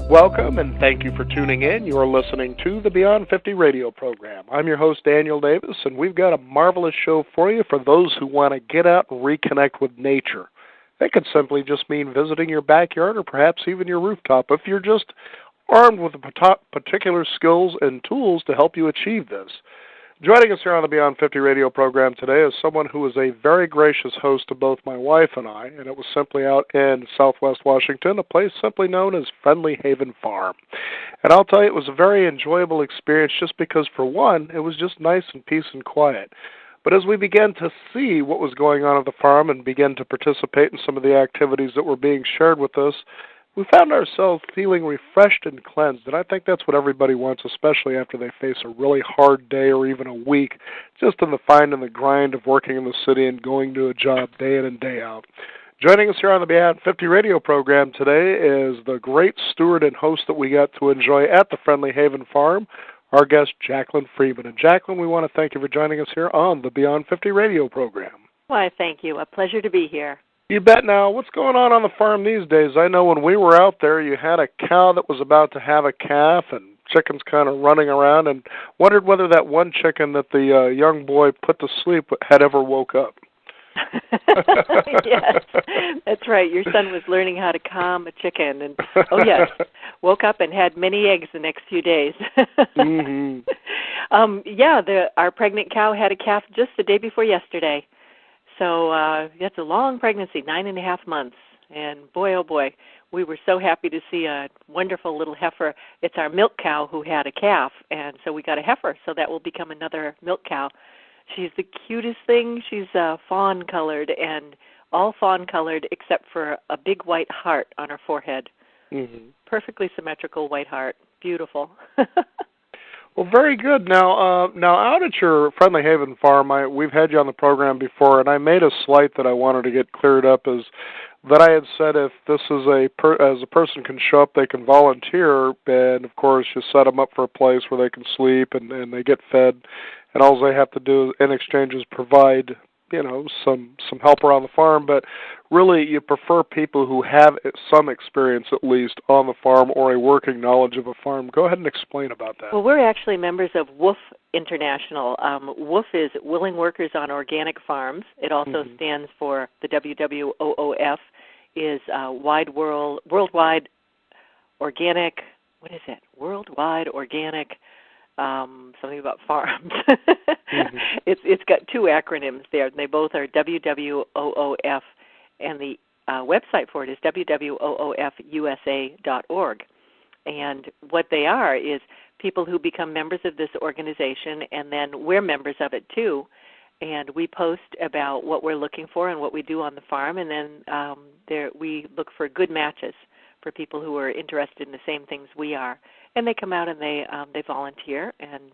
Welcome and thank you for tuning in. You're listening to the Beyond 50 radio program. I'm your host, Daniel Davis, and we've got a marvelous show for you for those who want to get out and reconnect with nature. That could simply just mean visiting your backyard or perhaps even your rooftop if you're just armed with the particular skills and tools to help you achieve this. Joining us here on the Beyond 50 radio program today is someone who is a very gracious host to both my wife and I, and it was simply out in Southwest Washington, a place simply known as Friendly Haven Farm. And I'll tell you, it was a very enjoyable experience just because, for one, it was just nice and peace and quiet. But as we began to see what was going on at the farm and began to participate in some of the activities that were being shared with us, we found ourselves feeling refreshed and cleansed, and I think that's what everybody wants, especially after they face a really hard day or even a week, just in the find and the grind of working in the city and going to a job day in and day out. Joining us here on the Beyond 50 radio program today is the great steward and host that we got to enjoy at the Friendly Haven Farm, our guest, Jacqueline Freeman. And Jacqueline, we want to thank you for joining us here on the Beyond 50 radio program. Why, thank you. A pleasure to be here. You bet. Now, what's going on the farm these days? I know when we were out there, you had a cow that was about to have a calf and chickens kind of running around, and wondered whether that one chicken that the young boy put to sleep had ever woke up. Yes, that's right. Your son was learning how to calm a chicken, and yes, woke up and had many eggs the next few days. Mm-hmm. Our pregnant cow had a calf just the day before yesterday. So that's a long pregnancy, 9.5 months. And boy, oh boy, we were so happy to see a wonderful little heifer. It's our milk cow who had a calf, and so we got a heifer, so that will become another milk cow. She's the cutest thing. She's fawn-colored, and all fawn-colored except for a big white heart on her forehead. Mm-hmm. Perfectly symmetrical white heart. Beautiful. Well, very good. Now out at your Friendly Haven Farm, we've had you on the program before, and I made a slight that I wanted to get cleared up, is that I had said if this is as a person can show up, they can volunteer, and of course you set them up for a place where they can sleep and they get fed, and all they have to do in exchange is provide, some help around the farm. But really, you prefer people who have some experience, at least, on the farm or a working knowledge of a farm. Go ahead and explain about that. Well, we're actually members of WWOOF International. WWOOF is Willing Workers on Organic Farms. It also stands for the WWOOF, is Worldwide Organic. What is it? Worldwide Organic. Something about farms. Mm-hmm. It's got two acronyms there, and they both are WWOOF, and the website for it is www.oofusa.org. And what they are is people who become members of this organization, and then we're members of it too, and we post about what we're looking for and what we do on the farm, and then we look for good matches for people who are interested in the same things we are. And they come out and they volunteer and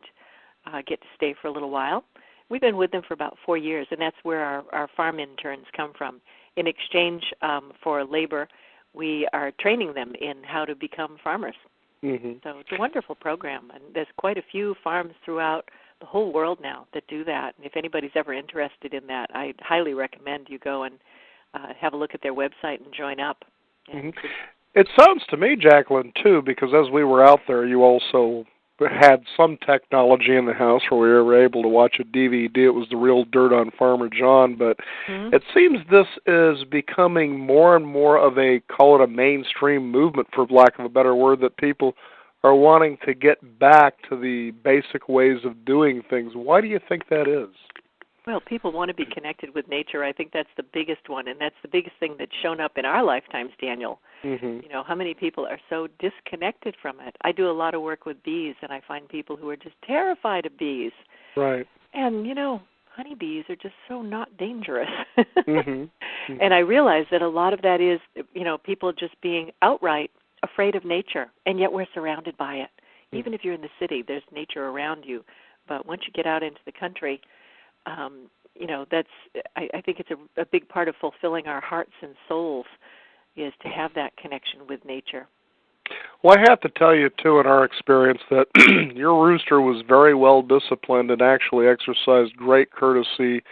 get to stay for a little while. We've been with them for about 4 years, and that's where our farm interns come from. In exchange for labor, we are training them in how to become farmers. Mm-hmm. So it's a wonderful program, and there's quite a few farms throughout the whole world now that do that. And if anybody's ever interested in that, I highly recommend you go and have a look at their website and join up. Mm-hmm. It sounds to me, Jacqueline, too, because as we were out there, you also had some technology in the house where we were able to watch a DVD. It was The Real Dirt on Farmer John, but It seems this is becoming more and more of call it a mainstream movement, for lack of a better word, that people are wanting to get back to the basic ways of doing things. Why do you think that is? Well, people want to be connected with nature. I think that's the biggest one, and that's the biggest thing that's shown up in our lifetimes, Daniel. Mm-hmm. How many people are so disconnected from it? I do a lot of work with bees, and I find people who are just terrified of bees. Right. And, honeybees are just so not dangerous. Mm-hmm. Mm-hmm. And I realize that a lot of that is, people just being outright afraid of nature, and yet we're surrounded by it. Mm-hmm. Even if you're in the city, there's nature around you. But once you get out into the country, I think it's a big part of fulfilling our hearts and souls is to have that connection with nature. Well, I have to tell you, too, in our experience, that your rooster was very well disciplined and actually exercised great courtesy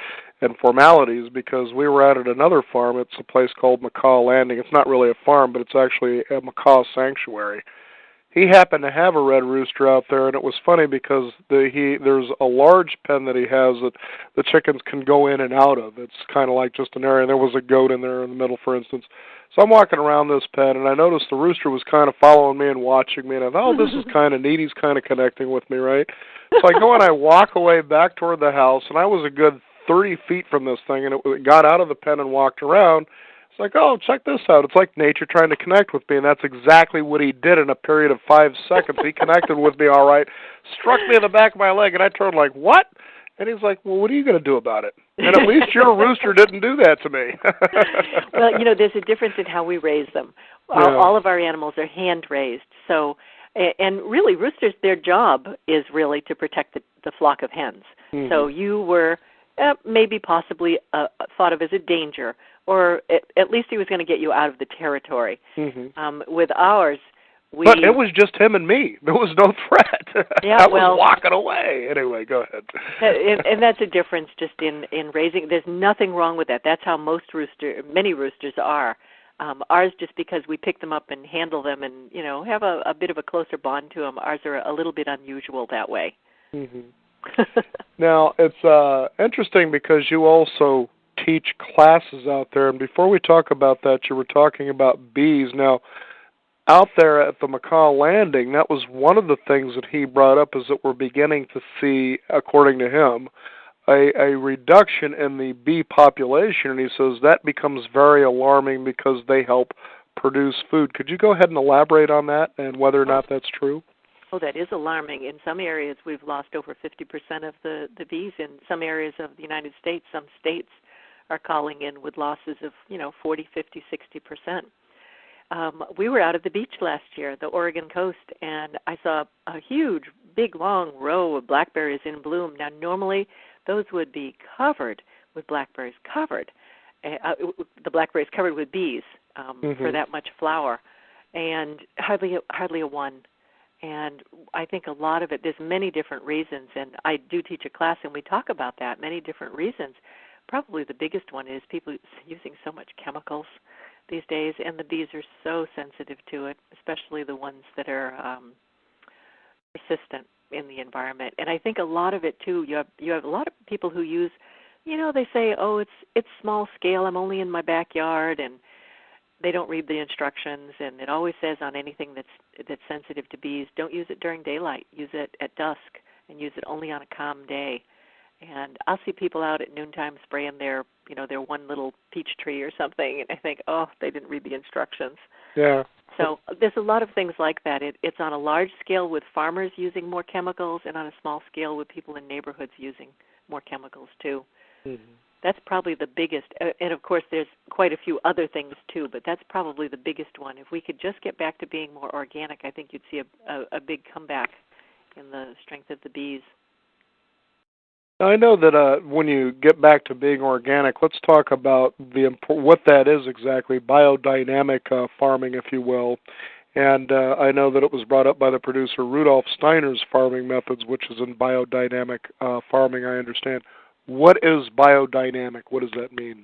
and formalities, because we were out at another farm. It's a place called Macaw Landing. It's not really a farm, but it's actually a macaw sanctuary. He happened to have a red rooster out there, and it was funny because there's a large pen that he has that the chickens can go in and out of. It's kind of like just an area. There was a goat in there in the middle, for instance. So I'm walking around this pen, and I noticed the rooster was kind of following me and watching me, and I thought, oh, this is kind of neat. He's kind of connecting with me, right? So I go and I walk away back toward the house, and I was a good 30 feet from this thing, and it got out of the pen and walked around. It's like, oh, check this out. It's like nature trying to connect with me, and that's exactly what he did in a period of 5 seconds. He connected with me all right, struck me in the back of my leg, and I turned like, what? And he's like, well, what are you going to do about it? And at least your rooster didn't do that to me. Well, there's a difference in how we raise them. Yeah. All of our animals are hand-raised. So, and really, roosters, their job is really to protect the flock of hens. Mm-hmm. So you were maybe possibly thought of as a danger, or at least he was going to get you out of the territory. Mm-hmm. With ours, but it was just him and me. There was no threat. Yeah, I was walking away. Anyway, go ahead. And that's a difference just in raising. There's nothing wrong with that. That's how many roosters are. Ours, just because we pick them up and handle them and, have a bit of a closer bond to them, ours are a little bit unusual that way. Mm-hmm. Now, it's interesting because you also teach classes out there, and before we talk about that, you were talking about bees. Now, out there at the Macaw Landing, that was one of the things that he brought up, is that we're beginning to see, according to him, a reduction in the bee population, and he says that becomes very alarming because they help produce food. Could you go ahead and elaborate on that and whether or not that's true? Oh, that is alarming. In some areas, we've lost over 50% of the bees. In some areas of the United States, some states are calling in with losses of, 40, 50, 60%. We were out at the beach last year, the Oregon coast, and I saw a huge, big, long row of blackberries in bloom. Now, normally, those would be covered with blackberries, the blackberries covered with bees for that much flower, and hardly a one. And I think a lot of it, there's many different reasons, and I do teach a class, and we talk about that, many different reasons. Probably the biggest one is people using so much chemicals these days, and the bees are so sensitive to it, especially the ones that are persistent in the environment. And I think a lot of it, too, you have a lot of people who use, they say, oh, it's small scale, I'm only in my backyard, and they don't read the instructions, and it always says on anything that's sensitive to bees, don't use it during daylight, use it at dusk, and use it only on a calm day. And I'll see people out at noontime spraying their one little peach tree or something, and I think, oh, they didn't read the instructions. Yeah. So there's a lot of things like that. It's on a large scale with farmers using more chemicals, and on a small scale with people in neighborhoods using more chemicals too. Mm-hmm. That's probably the biggest, and of course there's quite a few other things too, but that's probably the biggest one. If we could just get back to being more organic, I think you'd see a big comeback in the strength of the bees. I know that when you get back to being organic, let's talk about what that is exactly, biodynamic farming, if you will. And I know that it was brought up by the producer Rudolf Steiner's farming methods, which is in biodynamic farming, I understand. What is biodynamic? What does that mean?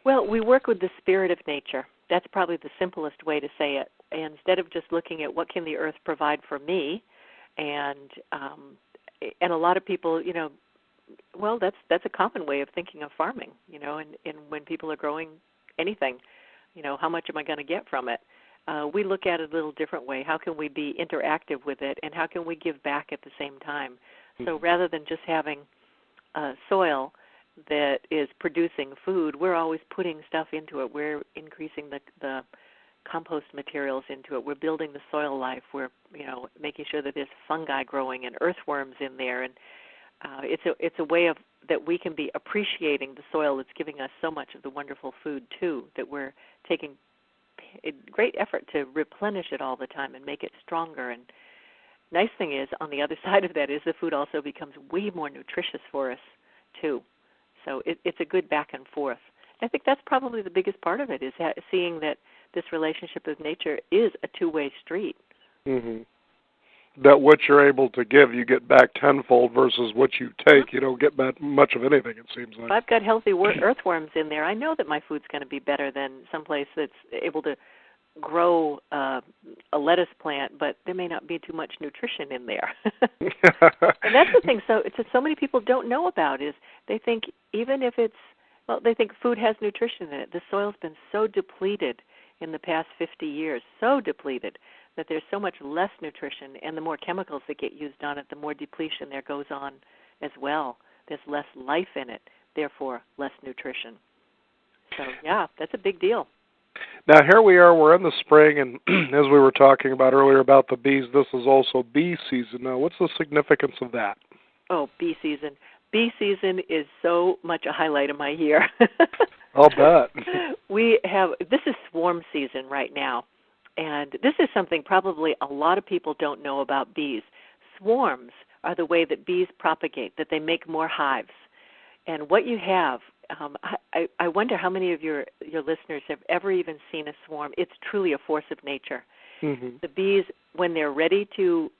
Well, we work with the spirit of nature. That's probably the simplest way to say it. And instead of just looking at what can the earth provide for me, and a lot of people, well, that's a common way of thinking of farming, and when people are growing anything, how much am I going to get from it? We look at it a little different way. How can we be interactive with it, and how can we give back at the same time? So rather than just having soil that is producing food, we're always putting stuff into it. We're increasing the compost materials into it. We're building the soil life. We're making sure that there's fungi growing and earthworms in there, and it's a way of that we can be appreciating the soil that's giving us so much of the wonderful food too, that we're taking great effort to replenish it all the time and make it stronger. And nice thing is, on the other side of that is the food also becomes way more nutritious for us too. So it's a good back and forth. I think that's probably the biggest part of it, is seeing that this relationship with nature is a two-way street. Mm-hmm. that what you're able to give, you get back tenfold versus what you take. You don't get back much of anything, it seems like. If I've got healthy earthworms in there, I know that my food's going to be better than someplace that's able to grow a lettuce plant, but there may not be too much nutrition in there. And that's the thing. So many people don't know about is they think even if they think food has nutrition in it. The soil's been so depleted in the past 50 years, so depleted that there's so much less nutrition, and the more chemicals that get used on it, the more depletion there goes on as well. There's less life in it, therefore less nutrition. So, yeah, that's a big deal. Now, here we are, we're in the spring, and as we were talking about earlier about the bees, this is also bee season. Now, what's the significance of that? Oh, bee season. Bee season is so much a highlight of my year. I'll bet. This is swarm season right now, and this is something probably a lot of people don't know about bees. Swarms are the way that bees propagate, that they make more hives. And what you have, I wonder how many of your listeners have ever even seen a swarm. It's truly a force of nature. Mm-hmm. The bees, when they're ready to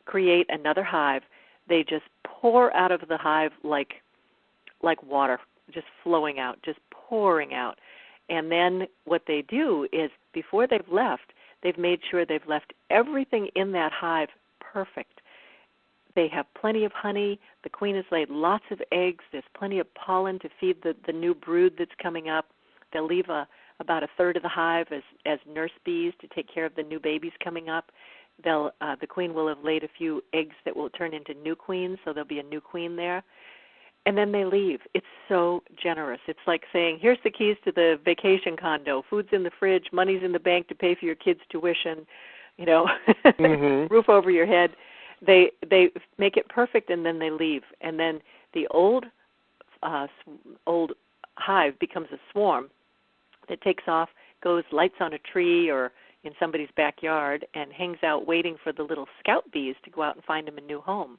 create another hive, they just pour out of the hive like water, just flowing out, just pouring out. And then what they do is before they've left, they've made sure they've left everything in that hive perfect. They have plenty of honey. The queen has laid lots of eggs. There's plenty of pollen to feed the new brood that's coming up. They'll leave about a third of the hive as nurse bees to take care of the new babies coming up. The queen will have laid a few eggs that will turn into new queens, so there'll be a new queen there. And then they leave. It's so generous. It's like saying, here's the keys to the vacation condo. Food's in the fridge, money's in the bank to pay for your kids' tuition, mm-hmm. Roof over your head. They make it perfect, and then they leave. And then the old hive becomes a swarm that takes off, lights on a tree or in somebody's backyard, and hangs out waiting for the little scout bees to go out and find them a new home.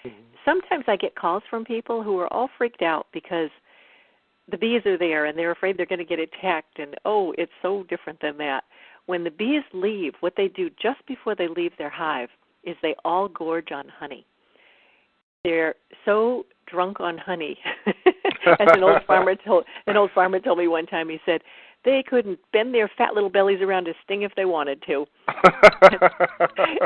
Mm-hmm. Sometimes I get calls from people who are all freaked out because the bees are there and they're afraid they're going to get attacked, and it's so different than that. When the bees leave, what they do just before they leave their hive is they all gorge on honey. They're so drunk on honey. As an old farmer told me one time, he said, they couldn't bend their fat little bellies around a sting if they wanted to.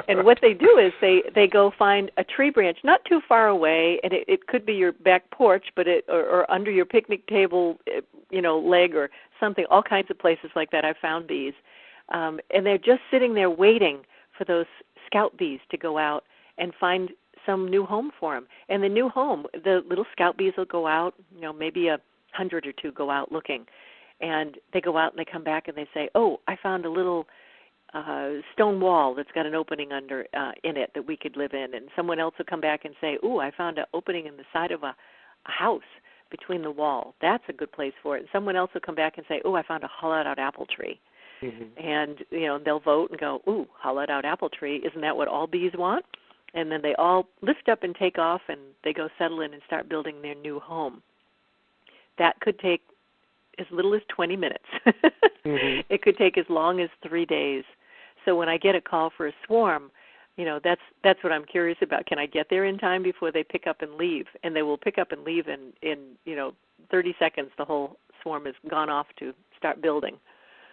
And what they do is they go find a tree branch not too far away, and it could be your back porch, but or under your picnic table, leg or something, all kinds of places like that. I've found bees. And they're just sitting there waiting for those scout bees to go out and find some new home for them. And the new home, the little scout bees will go out, maybe 100 or two go out looking. And they go out and they come back and they say, I found a little stone wall that's got an opening under in it that we could live in. And someone else will come back and say, I found an opening in the side of a house between the wall. That's a good place for it. And someone else will come back and say, I found a hollowed-out apple tree. Mm-hmm. And, they'll vote and go, hollowed-out apple tree. Isn't that what all bees want? And then they all lift up and take off, and they go settle in and start building their new home. That could take as little as 20 minutes. Mm-hmm. It could take as long as 3 days. So when I get a call for a swarm, that's what I'm curious about. Can I get there in time before they pick up and leave? And they will pick up and leave in 30 seconds. The whole swarm has gone off to start building.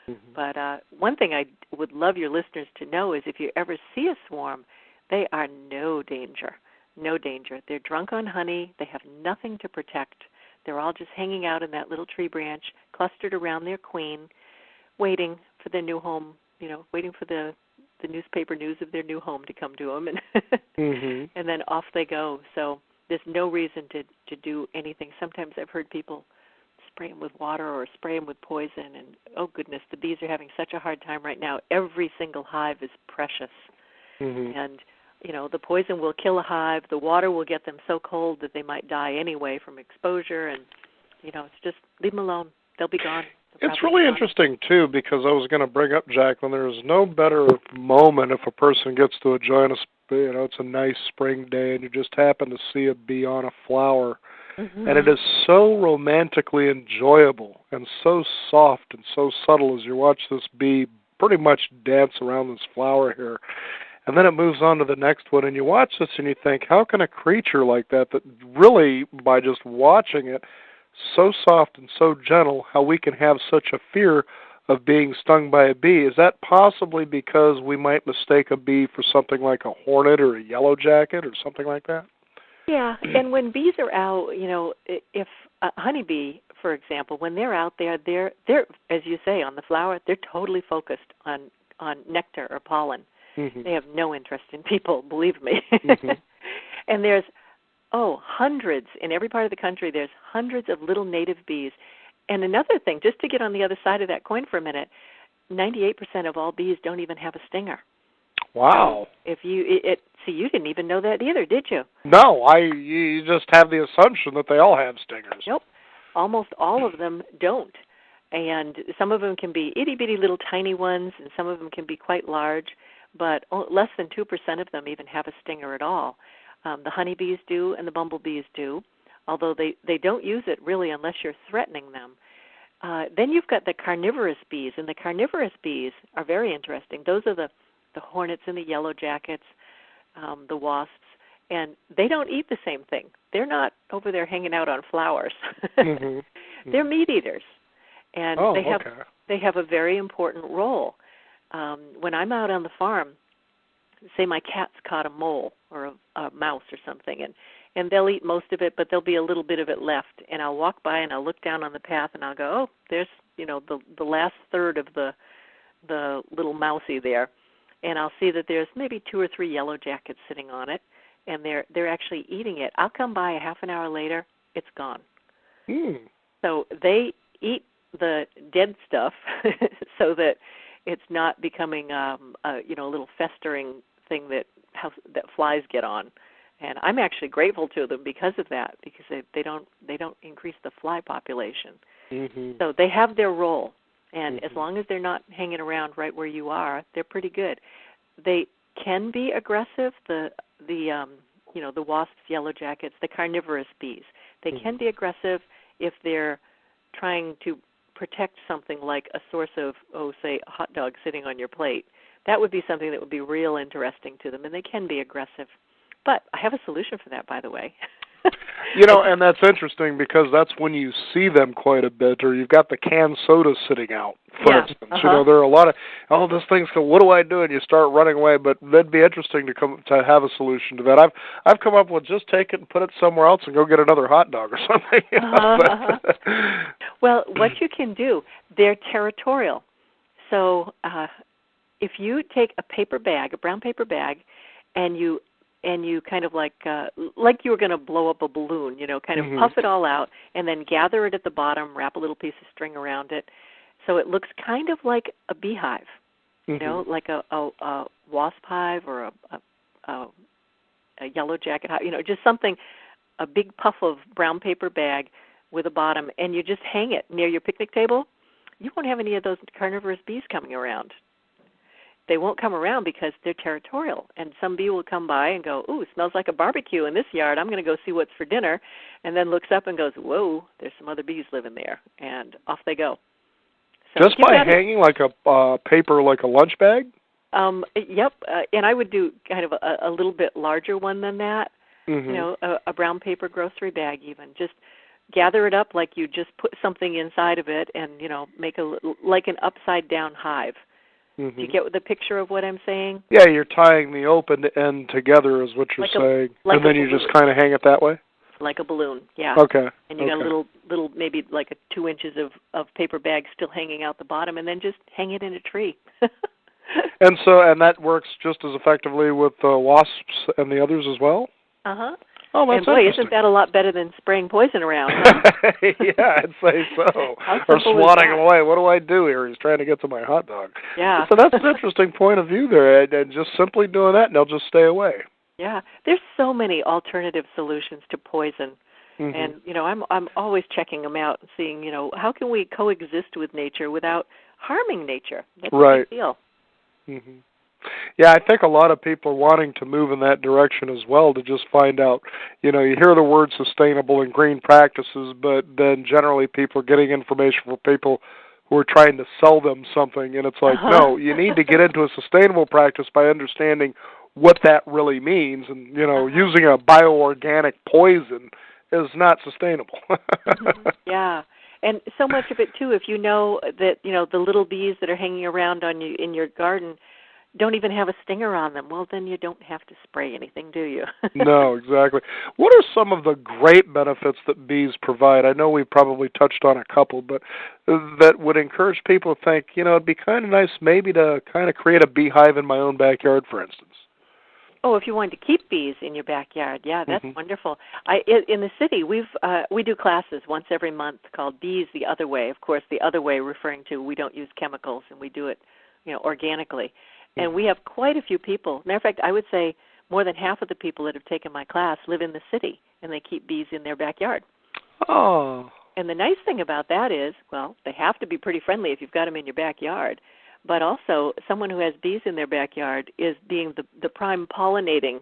Mm-hmm. But one thing I would love your listeners to know is if you ever see a swarm, they are no danger. No danger. They're drunk on honey. They have nothing to protect. They're all just hanging out in that little tree branch, clustered around their queen, waiting for their new home, waiting for the newspaper news of their new home to come to them. And, mm-hmm. And then off they go. So there's no reason to do anything. Sometimes I've heard people spray them with water or spray them with poison. And, oh, goodness, the bees are having such a hard time right now. Every single hive is precious. Mm-hmm. And the poison will kill a hive. The water will get them so cold that they might die anyway from exposure. And, it's just leave them alone. They'll be gone. It's really interesting, too, because I was going to bring up, Jacqueline, there's no better moment if a person gets to join us. It's a nice spring day and you just happen to see a bee on a flower. Mm-hmm. And it is so romantically enjoyable and so soft and so subtle as you watch this bee pretty much dance around this flower here. and then it moves on to the next one, and you watch this and you think, how can a creature like that really, by just watching it, so soft and so gentle, how we can have such a fear of being stung by a bee? Is that possibly because we might mistake a bee for something like a hornet or a yellow jacket or something like that? Yeah, and when bees are out, if a honeybee, for example, when they're out there, they're as you say, on the flower, they're totally focused on nectar or pollen. Mm-hmm. They have no interest in people, believe me. Mm-hmm. And there's hundreds in every part of the country. There's hundreds of little native bees. And another thing, just to get on the other side of that coin for a minute, 98% of all bees don't even have a stinger. Wow. So if you didn't even know that either, did you? No, you just have the assumption that they all have stingers. Nope. Almost all of them don't. And some of them can be itty-bitty little tiny ones, and some of them can be quite large, but less than 2% of them even have a stinger at all. The honeybees do and the bumblebees do, although they don't use it really unless you're threatening them. Then you've got the carnivorous bees, and the carnivorous bees are very interesting. Those are the hornets and the yellow jackets, the wasps, and they don't eat the same thing. They're not over there hanging out on flowers. Mm-hmm. They're meat eaters, and they have a very important role. When I'm out on the farm, say my cat's caught a mole or a mouse or something, and they'll eat most of it, but there'll be a little bit of it left, and I'll walk by and I'll look down on the path and I'll go, there's the last third of the little mousey there. And I'll see that there's maybe 2 or 3 yellow jackets sitting on it, and they're actually eating it. I'll come by a half an hour later, it's gone. Mm. So they eat the dead stuff so that it's not becoming a little festering thing that flies get on. And I'm actually grateful to them because of that, because they don't increase the fly population. Mm-hmm. So they have their role. And mm-hmm. as long as they're not hanging around right where you are, they're pretty good. They can be aggressive. The wasps, yellow jackets, the carnivorous bees. They mm-hmm. can be aggressive if they're trying to protect something like a source of, say, a hot dog sitting on your plate. That would be something that would be real interesting to them, and they can be aggressive. But I have a solution for that, by the way. And that's interesting because that's when you see them quite a bit, or you've got the canned soda sitting out, for instance. Uh-huh. There are a lot of, this thing's going, what do I do? And you start running away, but that'd be interesting to have a solution to that. I've come up with just take it and put it somewhere else and go get another hot dog or something. Well, what you can do, they're territorial. So if you take a brown paper bag, and you kind of like you were going to blow up a balloon, kind of mm-hmm. puff it all out and then gather it at the bottom, wrap a little piece of string around it. So it looks kind of like a beehive, mm-hmm. Like a wasp hive or a yellow jacket hive, just something, a big puff of brown paper bag with a bottom, and you just hang it near your picnic table. You won't have any of those carnivorous bees coming around. They won't come around because they're territorial. And some bee will come by and go, ooh, it smells like a barbecue in this yard. I'm going to go see what's for dinner. And then looks up and goes, whoa, there's some other bees living there. And off they go. So just by hanging like a paper, like a lunch bag? Yep. And I would do kind of a little bit larger one than that. Mm-hmm. A brown paper grocery bag even. Just gather it up like you just put something inside of it and, make like an upside down hive. Mm-hmm. Do you get the picture of what I'm saying? Yeah, you're tying the open end together is what you're saying. And then you just kind of hang it that way? Like a balloon, yeah. Okay. And you got a little maybe like a 2 inches of paper bag still hanging out the bottom, and then just hang it in a tree. And that works just as effectively with the wasps and the others as well? Uh-huh. Oh, that's and boy, isn't that a lot better than spraying poison around, huh? Yeah, I'd say so. Or swatting him away. What do I do here? He's trying to get to my hot dog. Yeah. So that's an interesting point of view there, and just simply doing that, and they'll just stay away. Yeah. There's so many alternative solutions to poison. Mm-hmm. And, I'm always checking them out and seeing, how can we coexist with nature without harming nature? That's a big deal. Mm-hmm. Yeah, I think a lot of people are wanting to move in that direction as well, to just find out, you hear the word sustainable and green practices, but then generally people are getting information from people who are trying to sell them something, and it's like, no, you need to get into a sustainable practice by understanding what that really means, and using a bioorganic poison is not sustainable. Yeah. And so much of it too, if you know that the little bees that are hanging around on you in your garden don't even have a stinger on them, well, then you don't have to spray anything, do you? No, exactly. What are some of the great benefits that bees provide? I know we probably touched on a couple, but that would encourage people to think, it'd be kind of nice maybe to kind of create a beehive in my own backyard, for instance. Oh, if you wanted to keep bees in your backyard, yeah, that's wonderful. In the city, we do classes once every month called Bees the Other Way. Of course, the other way referring to we don't use chemicals and we do it, organically. And we have quite a few people. Matter of fact, I would say more than half of the people that have taken my class live in the city, and they keep bees in their backyard. Oh. And the nice thing about that is, well, they have to be pretty friendly if you've got them in your backyard. But also, someone who has bees in their backyard is being the prime pollinating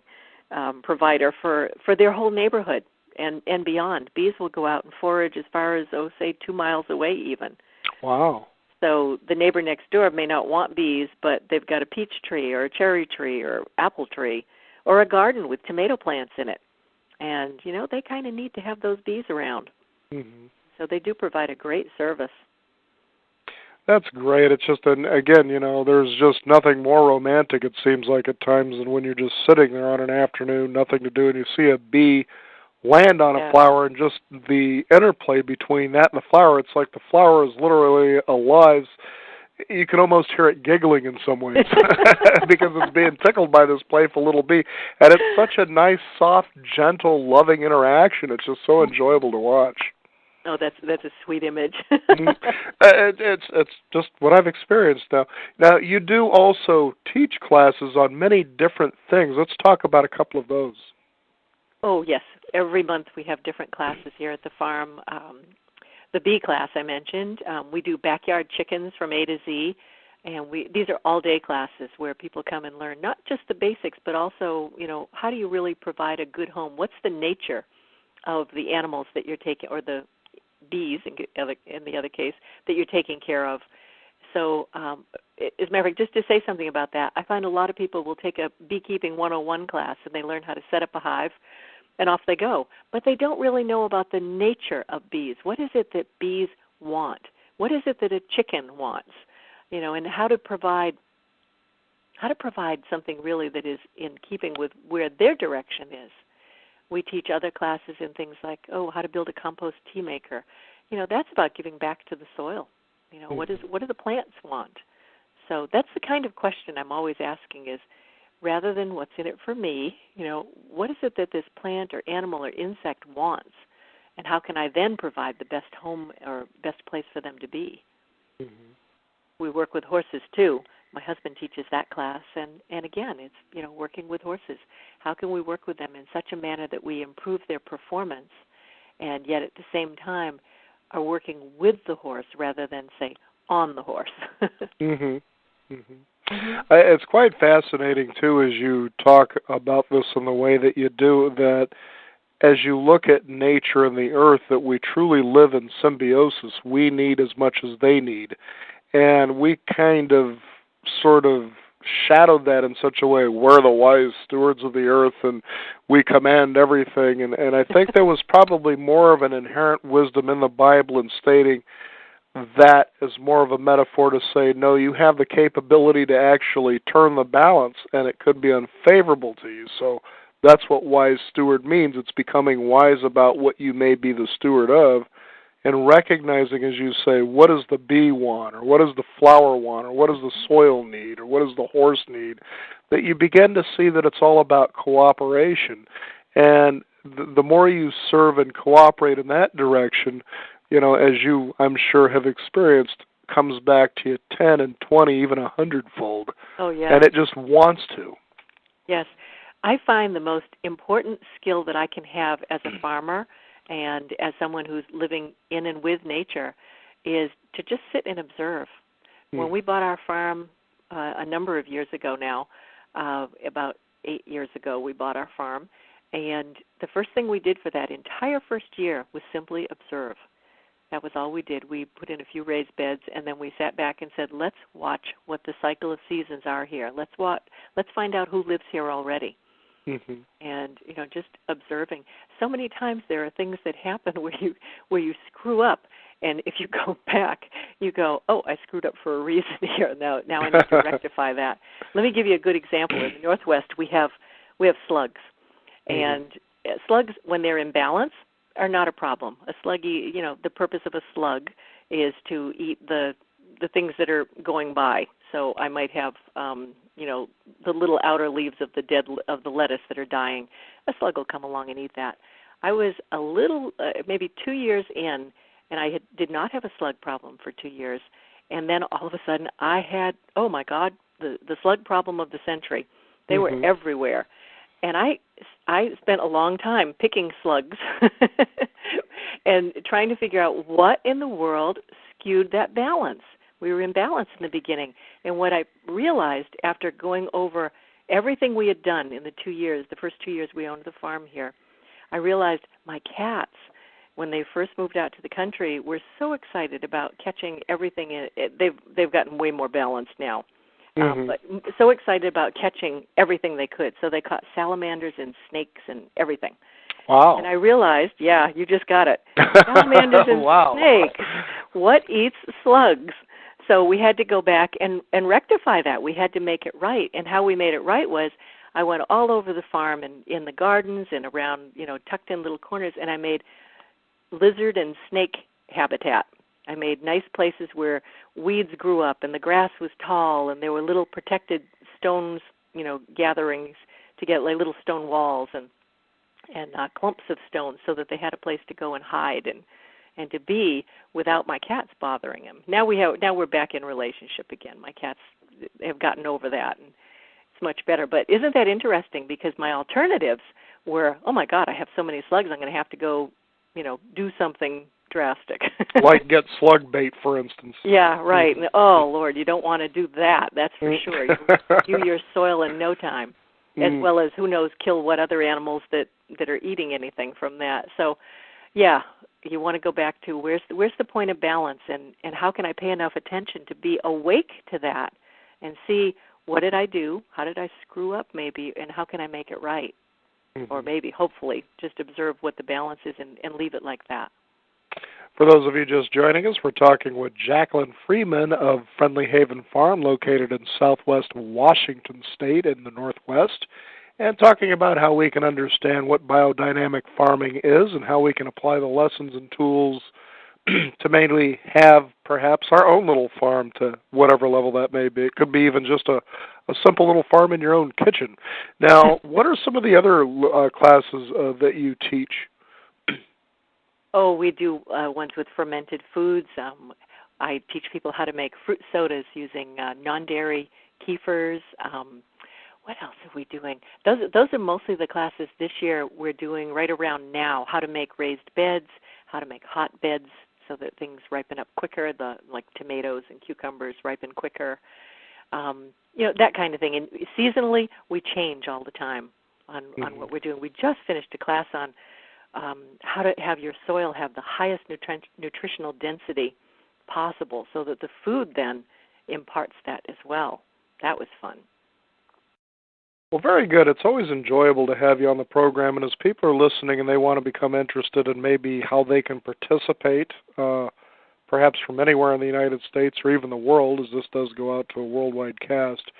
provider for their whole neighborhood and beyond. Bees will go out and forage as far as, say, 2 miles away even. Wow. So the neighbor next door may not want bees, but they've got a peach tree or a cherry tree or apple tree or a garden with tomato plants in it. And, they kind of need to have those bees around. Mm-hmm. So they do provide a great service. That's great. It's just, again, there's just nothing more romantic, it seems like at times, than when you're just sitting there on an afternoon, nothing to do, and you see a bee land on a flower, and just the interplay between that and the flower, it's like the flower is literally alive. You can almost hear it giggling in some ways because it's being tickled by this playful little bee. And it's such a nice, soft, gentle, loving interaction. It's just so enjoyable to watch. Oh, that's a sweet image. It's just what I've experienced now. Now, you do also teach classes on many different things. Let's talk about a couple of those. Oh, yes. Every month we have different classes here at the farm. The bee class I mentioned. We do backyard chickens from A to Z, and these are all-day classes where people come and learn not just the basics, but also, how do you really provide a good home? What's the nature of the animals that you're taking, or the bees in the other case, that you're taking care of? So, as a matter of fact, just to say something about that, I find a lot of people will take a beekeeping 101 class and they learn how to set up a hive, and off they go. But they don't really know about the nature of bees. What is it that bees want? What is it that a chicken wants? And how to provide something really that is in keeping with where their direction is. We teach other classes in things like, how to build a compost tea maker. That's about giving back to the soil. What do the plants want? So that's the kind of question I'm always asking is, rather than what's in it for me, what is it that this plant or animal or insect wants? And how can I then provide the best home or best place for them to be? Mm-hmm. We work with horses, too. My husband teaches that class, and again, it's, working with horses. How can we work with them in such a manner that we improve their performance and yet at the same time are working with the horse rather than, say, on the horse? Mm-hmm. Mm-hmm. It's quite fascinating, too, as you talk about this in the way that you do, that as you look at nature and the earth, that we truly live in symbiosis. We need as much as they need. And we kind of sort of shadowed that in such a way. We're the wise stewards of the earth, and we command everything. And I think there was probably more of an inherent wisdom in the Bible in stating that is more of a metaphor to say, no, you have the capability to actually turn the balance, and it could be unfavorable to you. So that's what wise steward means. It's becoming wise about what you may be the steward of, and recognizing, as you say, what does the bee want, or what does the flower want, or what does the soil need, or what does the horse need, that you begin to see that it's all about cooperation. And the more you serve and cooperate in that direction, as you, I'm sure, have experienced, comes back to you 10 and 20, even 100-fold. Oh, yeah. And it just wants to. Yes. I find the most important skill that I can have as a farmer and as someone who's living in and with nature is to just sit and observe. When we bought our farm a number of years ago now, about 8 years ago we bought our farm, and the first thing we did for that entire first year was simply observe. That was all we did. We put in a few raised beds, and then we sat back and said, let's watch what the cycle of seasons are here. Let's find out who lives here already. Mm-hmm. And, just observing. So many times there are things that happen where you screw up, and if you go back, you go, oh, I screwed up for a reason here. Now I need to rectify that. Let me give you a good example. In the Northwest, we have slugs. And slugs, when they're in balance, are not a problem. A sluggy, the purpose of a slug is to eat the things that are going by. So I might have, the little outer leaves of the lettuce that are dying. A slug will come along and eat that. I was a little, maybe 2 years in, and I did not have a slug problem for 2 years. And then all of a sudden I had, oh my God, the slug problem of the century. They were everywhere. And I spent a long time picking slugs and trying to figure out what in the world skewed that balance. We were in balance in the beginning. And what I realized after going over everything we had done in the first 2 years we owned the farm here, I realized my cats, when they first moved out to the country, were so excited about catching everything. They've gotten way more balanced now. But so excited about catching everything they could. So they caught salamanders and snakes and everything. Wow. And I realized, yeah, you just got it. Salamanders and snakes. What eats slugs? So we had to go back and rectify that. We had to make it right. And how we made it right was I went all over the farm and in the gardens and around, tucked in little corners, and I made lizard and snake habitat. I made nice places where weeds grew up and the grass was tall and there were little protected stones, gatherings to get like little stone walls and clumps of stones so that they had a place to go and hide and to be without my cats bothering them. Now we're back in relationship again. My cats have gotten over that and it's much better. But isn't that interesting? Because my alternatives were, oh my God, I have so many slugs, I'm going to have to go, do something drastic. Like get slug bait, for instance. Yeah, right. Oh, Lord, you don't want to do that. That's for sure. You your soil in no time, as well as, who knows, kill what other animals that are eating anything from that. So, yeah, you want to go back to where's the point of balance and how can I pay enough attention to be awake to that and see what did I do, how did I screw up maybe, and how can I make it right? Or maybe, hopefully, just observe what the balance is and leave it like that. For those of you just joining us, we're talking with Jacqueline Freeman of Friendly Haven Farm, located in southwest Washington State in the Northwest, and talking about how we can understand what biodynamic farming is and how we can apply the lessons and tools to mainly have perhaps our own little farm to whatever level that may be. It could be even just a simple little farm in your own kitchen. Now, what are some of the other classes that you teach? Oh, we do ones with fermented foods. I teach people how to make fruit sodas using non-dairy kefirs. What else are we doing? Those are mostly the classes this year we're doing right around now, how to make raised beds, how to make hot beds so that things ripen up quicker, like tomatoes and cucumbers ripen quicker, that kind of thing. And seasonally, we change all the time on what we're doing. We just finished a class on how to have your soil have the highest nutritional density possible so that the food then imparts that as well. That was fun. Well, very good. It's always enjoyable to have you on the program, and as people are listening and they want to become interested in maybe how they can participate, perhaps from anywhere in the United States or even the world, as this does go out to a worldwide cast,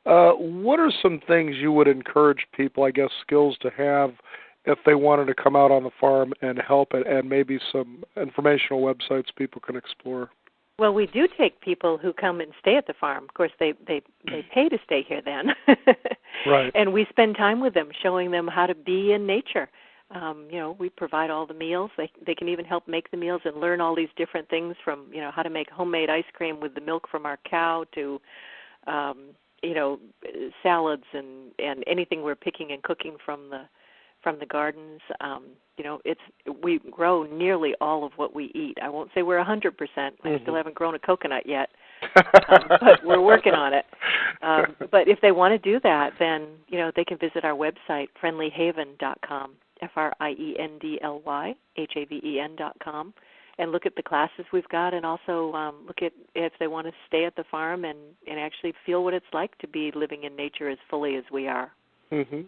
what are some things you would encourage people, I guess, skills to have if they wanted to come out on the farm and help it, and maybe some informational websites people can explore? Well, we do take people who come and stay at the farm. Of course, they pay to stay here then. Right. And we spend time with them, showing them how to be in nature. We provide all the meals. They can even help make the meals and learn all these different things from, how to make homemade ice cream with the milk from our cow to, salads and anything we're picking and cooking from the gardens. We grow nearly all of what we eat. I won't say we're 100%. I still haven't grown a coconut yet, but we're working on it. But if they want to do that, then, they can visit our website, friendlyhaven.com, FriendlyHaven.com, and look at the classes we've got, and also look at if they want to stay at the farm and actually feel what it's like to be living in nature as fully as we are. Mm-hmm.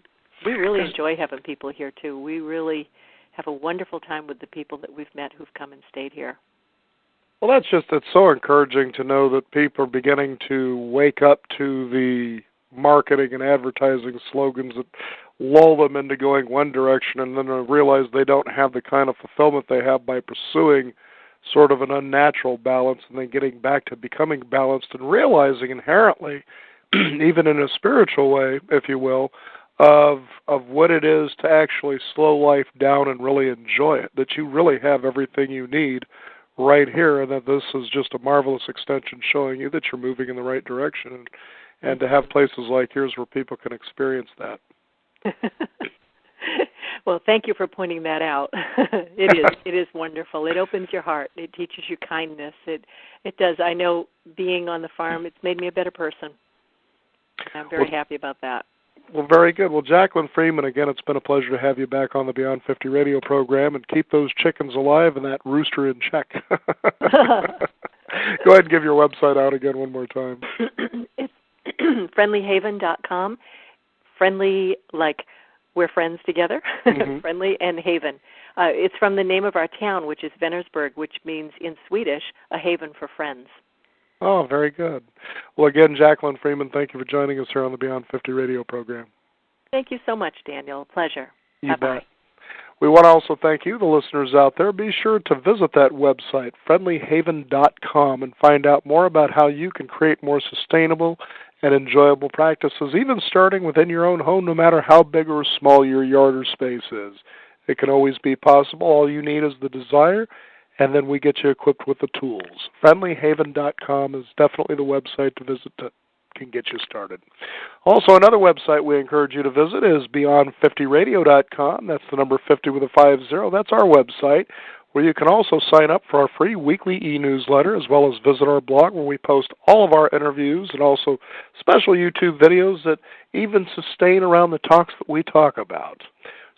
We really enjoy having people here, too. We really have a wonderful time with the people that we've met who've come and stayed here. Well, it's so encouraging to know that people are beginning to wake up to the marketing and advertising slogans that lull them into going one direction, and then they realize they don't have the kind of fulfillment they have by pursuing sort of an unnatural balance, and then getting back to becoming balanced and realizing inherently, even in a spiritual way, if you will, of what it is to actually slow life down and really enjoy it, that you really have everything you need right here, and that this is just a marvelous extension showing you that you're moving in the right direction, and to have places like yours where people can experience that. Well, thank you for pointing that out. It is wonderful. It opens your heart. It teaches you kindness. It does. I know being on the farm, it's made me a better person. I'm very happy about that. Well, very good. Well, Jacqueline Freeman, again, it's been a pleasure to have you back on the Beyond 50 radio program, and keep those chickens alive and that rooster in check. Go ahead and give your website out again one more time. It's friendlyhaven.com. Friendly, like we're friends together. Mm-hmm. Friendly and haven. It's from the name of our town, which is Vänersborg, which means in Swedish, a haven for friends. Oh, very good. Well, again, Jacqueline Freeman, thank you for joining us here on the Beyond 50 radio program. Thank you so much, Daniel. A pleasure. You bet. We want to also thank you, the listeners out there. Be sure to visit that website, friendlyhaven.com, and find out more about how you can create more sustainable and enjoyable practices, even starting within your own home, no matter how big or small your yard or space is. It can always be possible. All you need is the desire, and then we get you equipped with the tools. Friendlyhaven.com is definitely the website to visit that can get you started. Also, another website we encourage you to visit is beyond50radio.com. That's the number 50 with a 50. That's our website, where you can also sign up for our free weekly e-newsletter, as well as visit our blog, where we post all of our interviews and also special YouTube videos that even sustain around the talks that we talk about.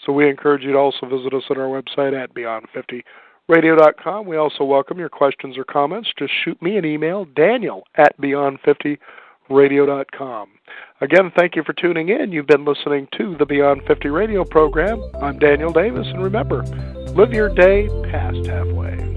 So we encourage you to also visit us at our website at beyond50radio.com. We also welcome your questions or comments. Just shoot me an email, daniel@beyond50radio.com. Again, thank you for tuning in. You've been listening to the Beyond 50 radio program. I'm Daniel Davis, and remember, live your day past halfway.